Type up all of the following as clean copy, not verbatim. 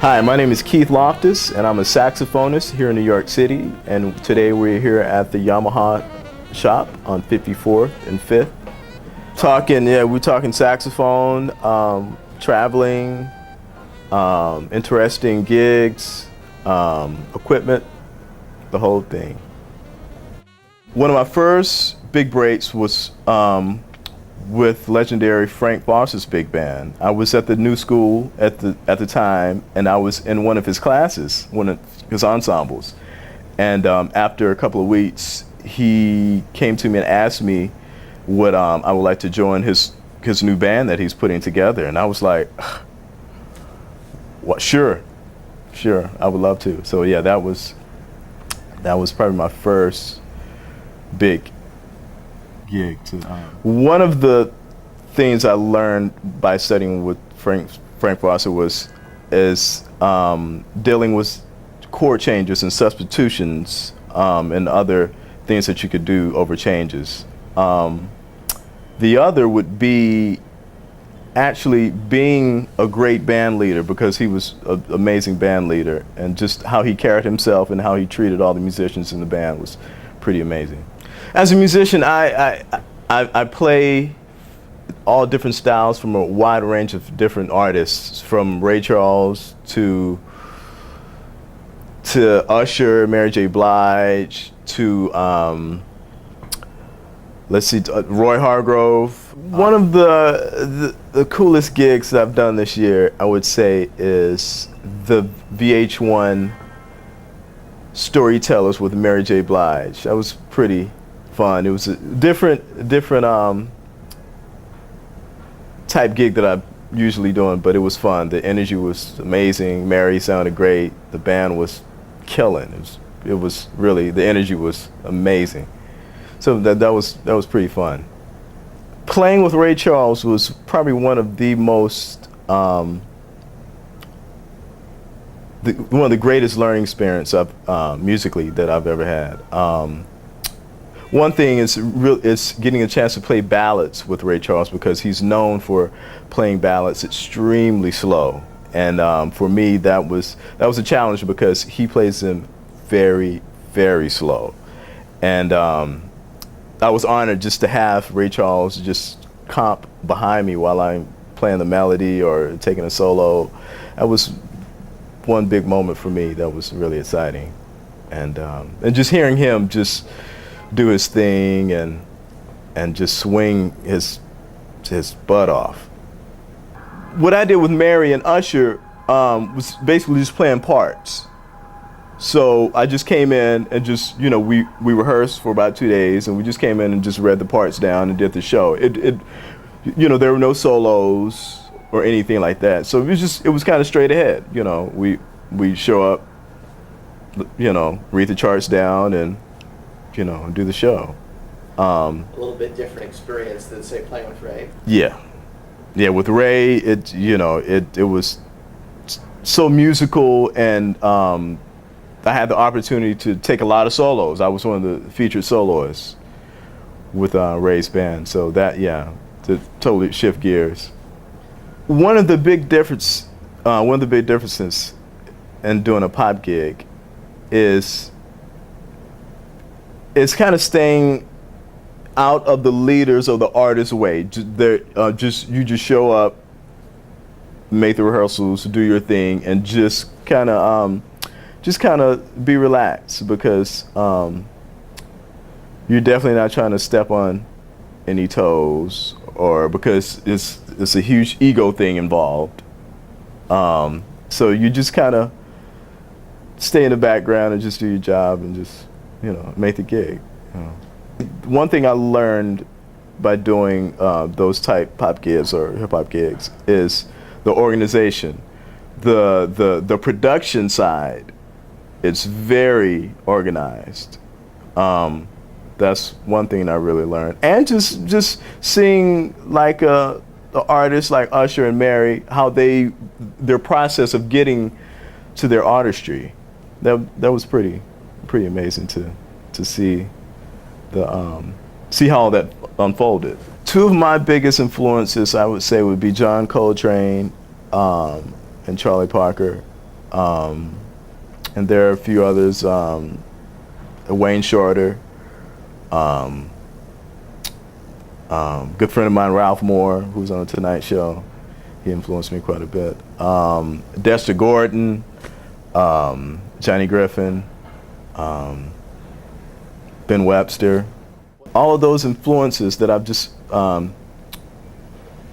Hi, my name is Keith Loftis, and I'm a saxophonist here in New York City. And today we're here at the Yamaha shop on 54th and 5th. We're talking saxophone, traveling, interesting gigs, equipment, the whole thing. One of my first big breaks was with legendary Frank Foster's big band. I was at the New School at the time, and I was in one of his classes, one of his ensembles. And after a couple of weeks, he came to me and asked me would I would like to join his new band that he's putting together. And I was like, "What? Sure, I would love to." So yeah, that was probably my first big gig. One of the things I learned by studying with Frank Foster is dealing with chord changes and substitutions and other things that you could do over changes. The other would be actually being a great band leader, because he was an amazing band leader, and just how he carried himself and how he treated all the musicians in the band was pretty amazing. As a musician, I play all different styles from a wide range of different artists, from Ray Charles to Usher, Mary J. Blige, to Roy Hargrove. One of the coolest gigs that I've done this year, I would say, is the VH1 Storytellers with Mary J. Blige. That was pretty fun. It was a different type gig that I'm usually doing, but it was fun. The energy was amazing. Mary sounded great. The band was killing. It was really, the energy was amazing. So that was pretty fun. Playing with Ray Charles was probably one of the most one of the greatest learning experiences musically that I've ever had. One thing is getting a chance to play ballads with Ray Charles, because he's known for playing ballads extremely slow, and for me that was a challenge, because he plays them very, very slow, and I was honored just to have Ray Charles just comp behind me while I'm playing the melody or taking a solo. That was one big moment for me. That was really exciting, and just hearing him just do his thing and just swing his butt off. What I did with Mary and Usher was basically just playing parts. So I just came in and just, we rehearsed for about 2 days, and we just came in and just read the parts down and did the show. There were no solos or anything like that. So it was kind of straight ahead. We show up, read the charts down, and do the show. A little bit different experience than, say, playing with Ray. Yeah, with Ray, it was so musical, and I had the opportunity to take a lot of solos. I was one of the featured soloists with Ray's band, so to totally shift gears. One of the big differences in doing a pop gig is it's kind of staying out of the leaders or the artist's way. You just show up, make the rehearsals, do your thing, and just kind of be relaxed, because you're definitely not trying to step on any toes, or because it's a huge ego thing involved. So you just kind of stay in the background and just do your job and just make the gig. One thing I learned by doing those type pop gigs or hip hop gigs is the organization, the production side. It's very organized. That's one thing I really learned, and just seeing like the artists like Usher and Mary, how their process of getting to their artistry, that was pretty amazing to see see how that unfolded. Two of my biggest influences, I would say, would be John Coltrane and Charlie Parker. And there are a few others. Wayne Shorter, good friend of mine, Ralph Moore, who's on the Tonight Show. He influenced me quite a bit. Dexter Gordon, Johnny Griffin, Ben Webster. All of those influences that I've just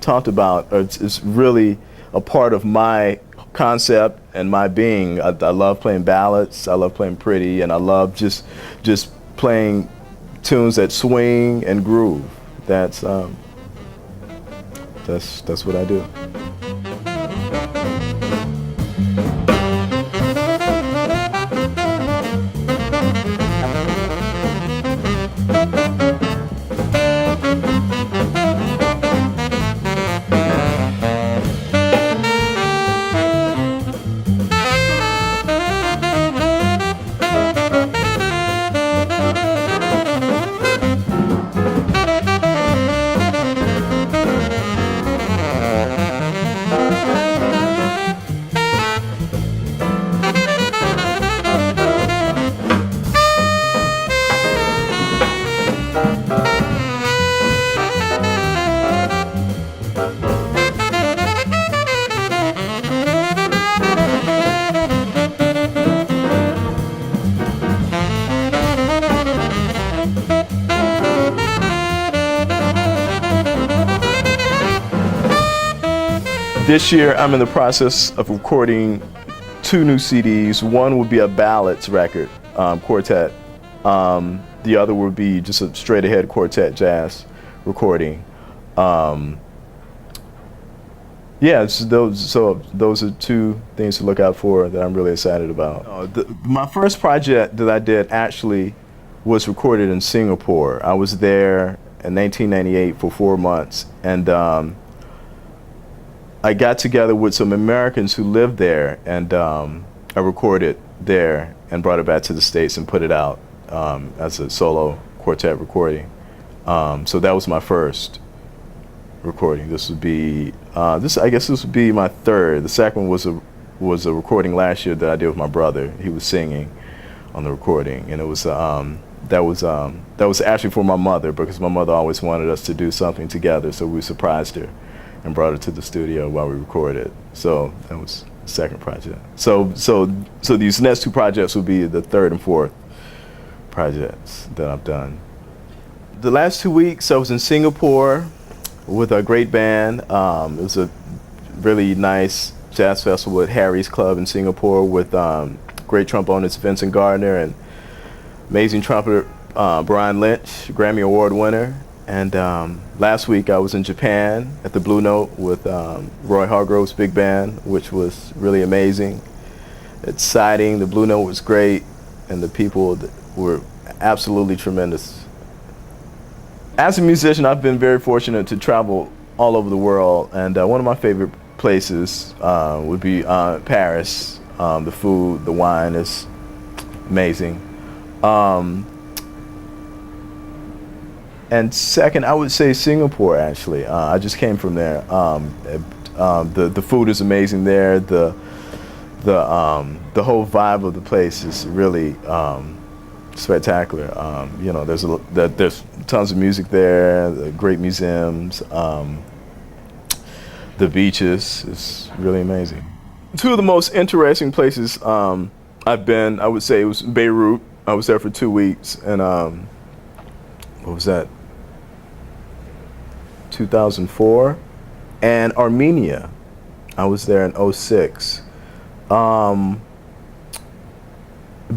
talked about is really a part of my concept and my being. I love playing ballads, I love playing pretty, and I love just playing tunes that swing and groove. That's what I do. This year, I'm in the process of recording 2 new CDs. One would be a ballads record, quartet. The other would be just a straight ahead quartet jazz recording. Yeah, those are 2 things to look out for that I'm really excited about. My first project that I did actually was recorded in Singapore. I was there in 1998 for 4 months, and I got together with some Americans who lived there, and I recorded there and brought it back to the States and put it out as a solo quartet recording. So that was my first recording. This would be I guess this would be my third. The second was a recording last year that I did with my brother. He was singing on the recording, and it was that was actually for my mother, because my mother always wanted us to do something together, so we surprised her and brought her to the studio while we recorded. So that was the second project. So these next 2 projects will be the third and fourth projects that I've done. The last 2 weeks I was in Singapore with a great band. It was a really nice jazz festival at Harry's Club in Singapore with great trombonist Vincent Gardner and amazing trumpeter Brian Lynch, Grammy Award winner. And last week I was in Japan at the Blue Note with Roy Hargrove's big band, which was really amazing, exciting. The Blue Note was great, and the people were absolutely tremendous. As a musician, I've been very fortunate to travel all over the world, and one of my favorite places would be Paris. The food, the wine is amazing. And second, I would say Singapore, actually. I just came from there. The food is amazing there. The whole vibe of the place is really spectacular. You know, there's tons of music there, great museums. The beaches is really amazing. 2 of the most interesting places I've been, I would say, it was Beirut. I was there for 2 weeks, and what was that? 2004, and Armenia. I was there in 2006.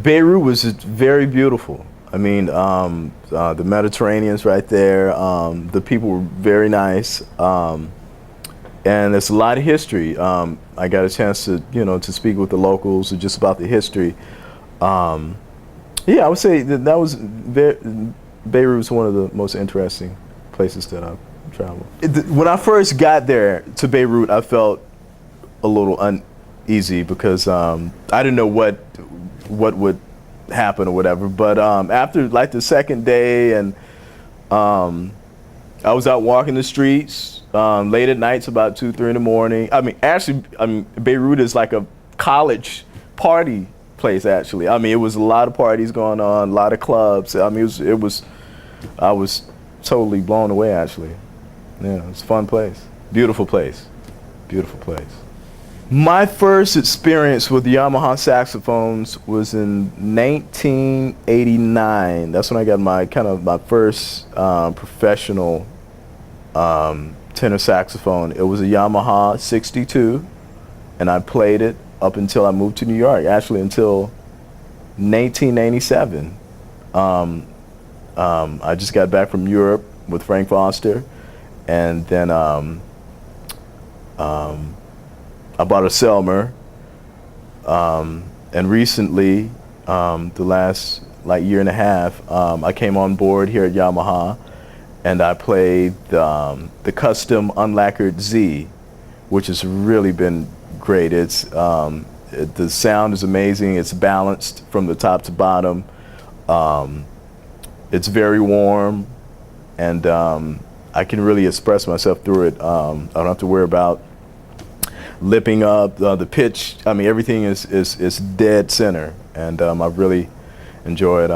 Beirut was very beautiful. I mean, the Mediterranean's right there. The people were very nice, and there's a lot of history. I got a chance to speak with the locals just about the history. Yeah, I would say that was Beirut was one of the most interesting places that I've traveled. When I first got there to Beirut, I felt a little uneasy because I didn't know what would happen or whatever. But after like the second day, and I was out walking the streets late at nights, about 2, 3 in the morning. I mean, actually, Beirut is like college party place, actually. I mean, it was a lot of parties going on, a lot of clubs. I mean, I was totally blown away, actually. Yeah, it's a fun place. Beautiful place. Beautiful place. My first experience with Yamaha saxophones was in 1989. That's when I got my first professional tenor saxophone. It was a Yamaha 62, and I played it up until I moved to New York. Actually, until 1997. I just got back from Europe with Frank Foster, and then I bought a Selmer, and recently, the last year and a half, I came on board here at Yamaha, and I played the custom unlacquered Z, which has really been great. It's the sound is amazing. It's balanced from the top to bottom. It's very warm, and I can really express myself through it. I don't have to worry about lipping up the pitch. I mean, everything is dead center, and I've really enjoyed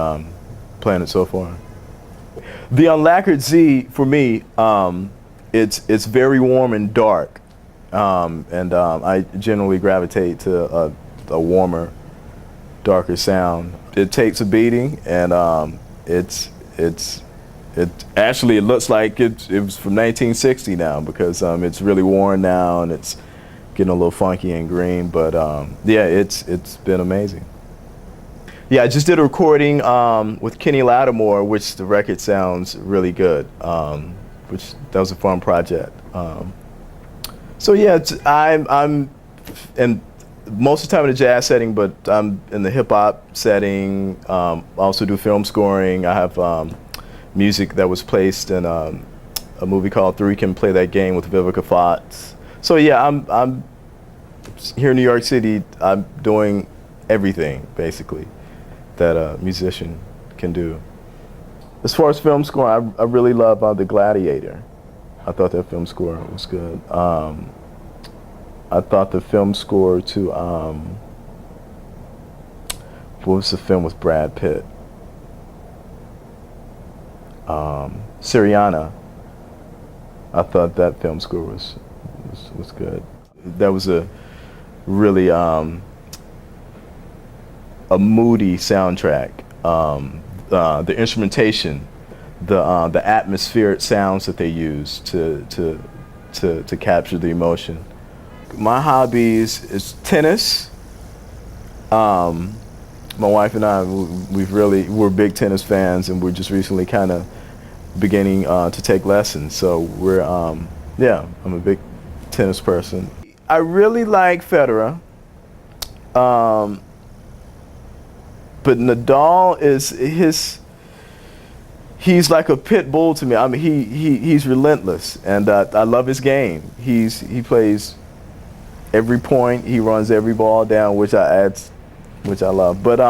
playing it so far. The unlacquered Z for me, it's very warm and dark, and I generally gravitate to a warmer, darker sound. It takes a beating, and it actually, it looks like it was from 1960 now, because it's really worn now and it's getting a little funky and green, but yeah, it's been amazing. Yeah, I just did a recording with Kenny Lattimore, which the record sounds really good. Which that was a fun project. So yeah, I'm in most of the time in a jazz setting, but I'm in the hip hop setting. I also do film scoring. I have music that was placed in a movie called Three Can Play That Game with Vivica Fox. So yeah, I'm here in New York City. I'm doing everything basically that a musician can do. As far as film score, I really love The Gladiator. I thought that film score was good. I thought the film score to what was the film with Brad Pitt? Syriana. I thought that film score was good. That was a really a moody soundtrack. The instrumentation, the atmospheric sounds that they use to capture the emotion. My hobbies is tennis. My wife and I, we're big tennis fans, and we're just recently kind of beginning to take lessons. So we're, yeah, I'm a big tennis person. I really like Federer, but Nadal he's like a pit bull to me. I mean, he's relentless, and I love his game. He plays every point, he runs every ball down, which I love. But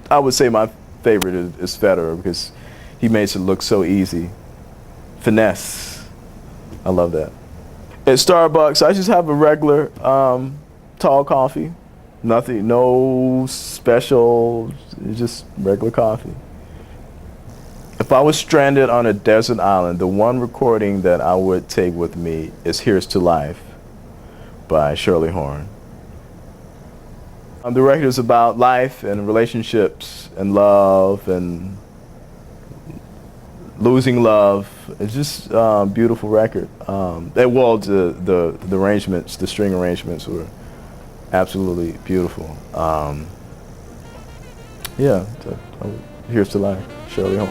I would say my favorite is Federer, because he makes it look so easy. Finesse, I love that. At Starbucks, I just have a regular tall coffee. Nothing, no special, just regular coffee. If I was stranded on a desert island, the one recording that I would take with me is Here's to Life by Shirley Horn. The record is about life and relationships and love and losing love. It's just a beautiful record. Well, the arrangements, the string arrangements were absolutely beautiful. Yeah, Here's to Life, Shirley Horn.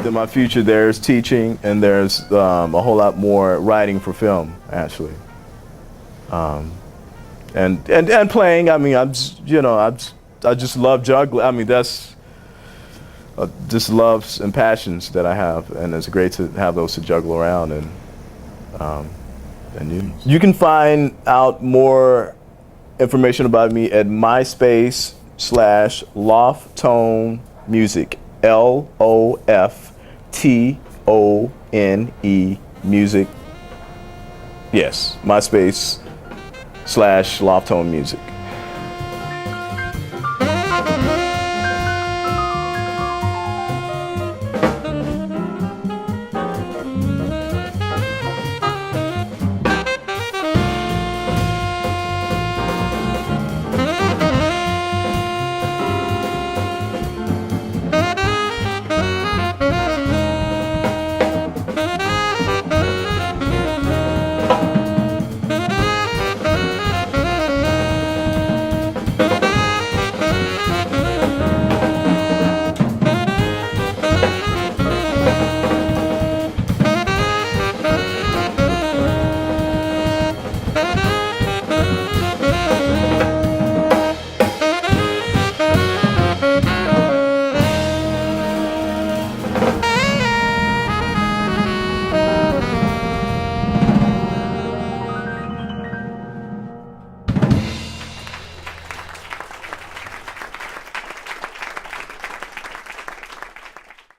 in my future, there's teaching and there's a whole lot more writing for film, actually. And playing. I mean, I just love juggling. I mean, that's just loves and passions that I have, and it's great to have those to juggle around. And you can find out more information about me at MySpace/Loftone Music, LOFTONE Music. Yes, MySpace/Loftone Music.